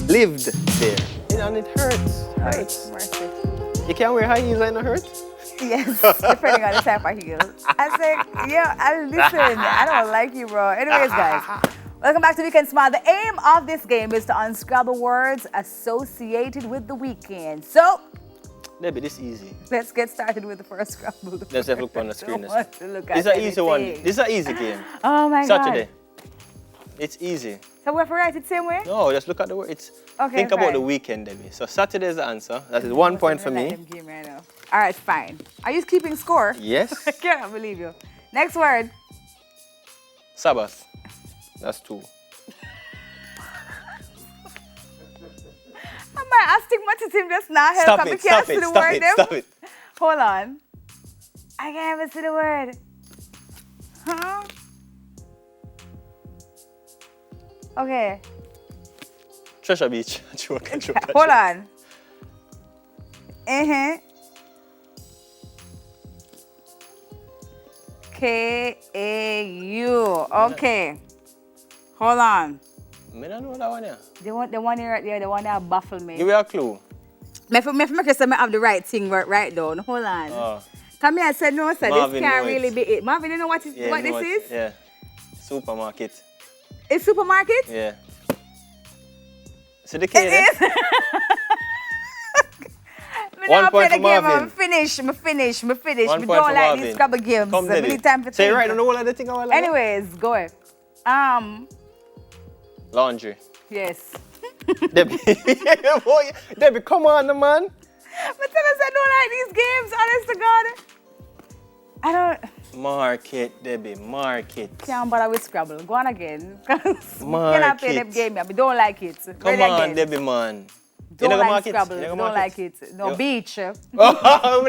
lived there. And it hurts. Hurts. Mercy. You can't wear high heels and it hurt? Yes, depending on the type of heels. I said, listen, I don't like you, bro. Anyways, guys, welcome back to Weekend Smile. The aim of this game is to unscrabble words associated with the weekend. So, Maybe this easy. let's get started with the first scrabble. Let's have a look on the screen. Don't want to look at This is an easy one. anything. This is an easy game. Oh my Saturday. God. It's easy. So we have to write it the same way? No, just look at the word. Okay, Think about fine. the weekend, Debbie. So Saturday is the answer. That is 1 point for me. All right, fine. Are you keeping score? Yes. I can't believe you. Next word. Sabbath. That's 2. My astigmatism just not help. Stop I it, can't stop see it, the stop word it, them. stop it. Hold on. I can't even see the word. Huh? Okay. Treasure Beach. Hold on. K-A-U. Okay. Hold on. I don't know that one, yeah. The one here right there, the one that baffled me. Give me a clue. Me make sure I have the right thing right down. Hold on. Oh. Come here, I said no, sir. Marvin This can't know really it. be it. Marvin, you know what this is? Yeah. Supermarket. It's supermarket? Yeah. So the It kid, is. Me 1 now play point the for game. Marvin. I'm finished. 1 Me point don't for like Marvin. these Scrabble games. Come, Debbie. Many time for Say think. right on the whole of the thing. Anyways, go. Laundry. Yes. Debbie. Boy, Debbie, come on, man. But tell us I don't like these games, honest to God. I don't. Market, Debbie, market. Can't bother with Scrabble. Go on again. Market. Cannot play them game. I don't like it. Come Ready on, again. Debbie, man. Don't you know like market? Scrabble. You know Don't market? like it. No, Yo. beach. Oh,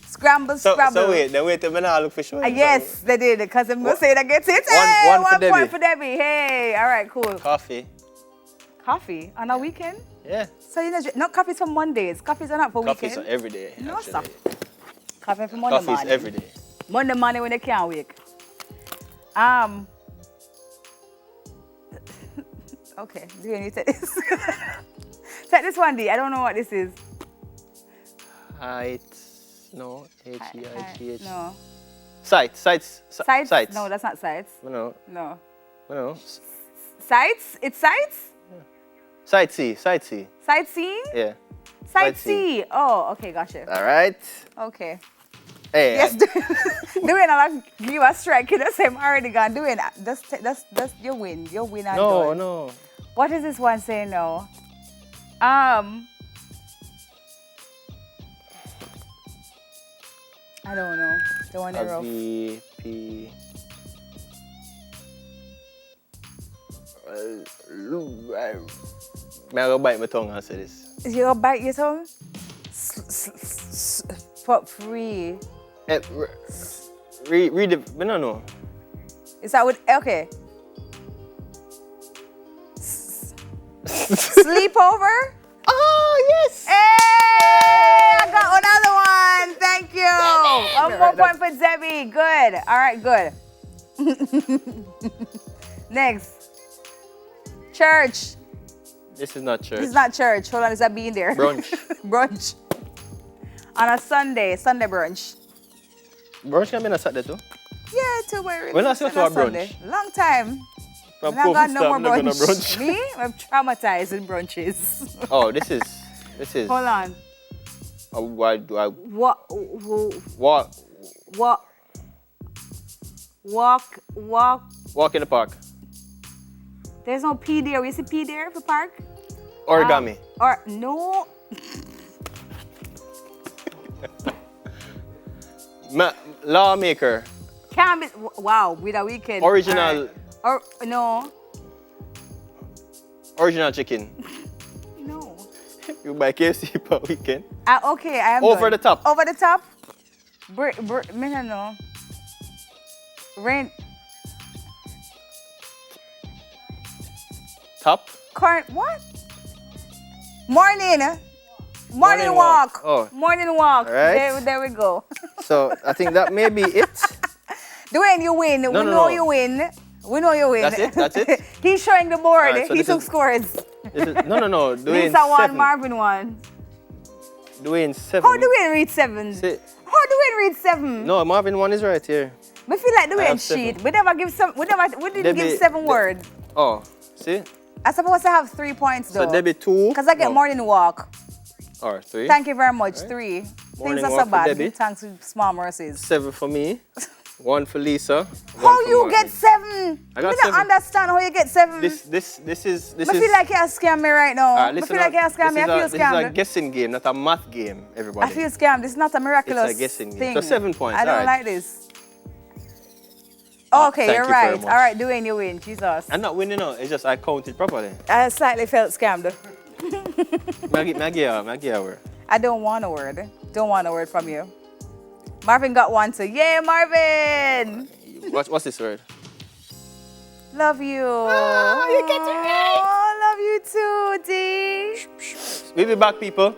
Scramble. so wait, then wait till me now look for sure. Yes, they did. Because I'm going to say that gets it. One for 1 Debbie. point for Debbie. Hey, all right, cool. Coffee. Coffee on a weekend? Yeah. So you know, not coffee's for Mondays. Coffees are not for Coffee's weekend. every day. No, actually. stop. Coffee for Monday Coffee's morning. every day. Monday morning when they can't wake. Okay, do you need to take this? Take this one, D. I don't know what this is. Height. No. H-E-I-G-H. No. Sights. Sights? No, that's not sights. No. No. No. Sights? It's sights? Sightsee. Sightseeing? Yeah. Sightsee. Oh, okay, gotcha. All right. Okay. Hey. Yes, doing I'll give you a strike. You know, say I'm already gone. Doing that's your win. Your win. No. What is this one saying now? I don't know. The one in rough. V-P. May I go bite my tongue and say this? You gonna bite your tongue? For free. Read it. I don't know. Is that what? Okay. Sleepover? Oh, yes! Hey! I got another one. Thank you. 1 point for Debbie. Good. All right, good. Next. Church. This is not church. This is not church. Hold on, is that being there? Brunch. Brunch. On a Sunday brunch. Brunch can be on a Saturday too. Yeah, to where When last you on to a Sunday. brunch? Long time. From I got COVID no start, more I'm not gonna brunch. brunch. Me? I'm traumatized in brunches. Oh, this is. Hold on. Why do I What? walk in the park? There's no P there. You see P there for park? Origami. Or no. Lawmaker. Can't be. Wow, with a weekend. Original. Right. Or no. Original chicken. No. You buy KFC per weekend. Okay, I am Over done. the top. Over the top. Me no know. Rain. Top. What? Morning. Morning walk. Oh. Morning walk. All right. There we go. So I think that may be it. Dwayne, you win. No, we no, know no. you win. We know you win. That's it? He's showing the board. Alright, so he this took is- scores. No. Dwayne Lisa won, 7. Marvin won. Dwayne 7. How Dwayne read 7? See, How Dwayne read 7? no, Marvin 1 is right here. We feel like I Dwayne have 7. cheat. We never give some. We didn't Debbie- give 7 words. Oh, see? I'm supposed to have 3 points though. So Debbie 2. Because I get morning walk. Or 3. Thank you very much. Right. 3. Morning Things are walk so for bad. Debbie. Thanks to small mercies. 7 for me. 1 for Lisa. How 1 for you Marvin. get 7? I got We don't 7. understand how you get 7. This is. I feel like you're scamming me right now. I Listen feel like up. you're scamming me. I feel This is a scammed. guessing game, not a math game, everybody. I feel scammed. This is not a miraculous It's a guessing game. thing. So 7 points, I don't alright. like this. Okay, thank you're you very right. much. All right, Dwayne, you win. Jesus. I'm not winning, no. It's just I counted properly. I slightly felt scammed. Maggie. I don't want a word. Don't want a word from you. Marvin got one too. Yay, Marvin! What's this word? Love you. Oh, you get it right. Oh, love you too, D. We'll be back, people.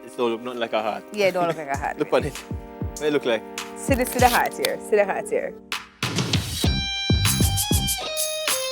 It don't look nothing like a heart. Yeah, don't look like a hat. Look on it. What it look like? See the heart here. See the heart here.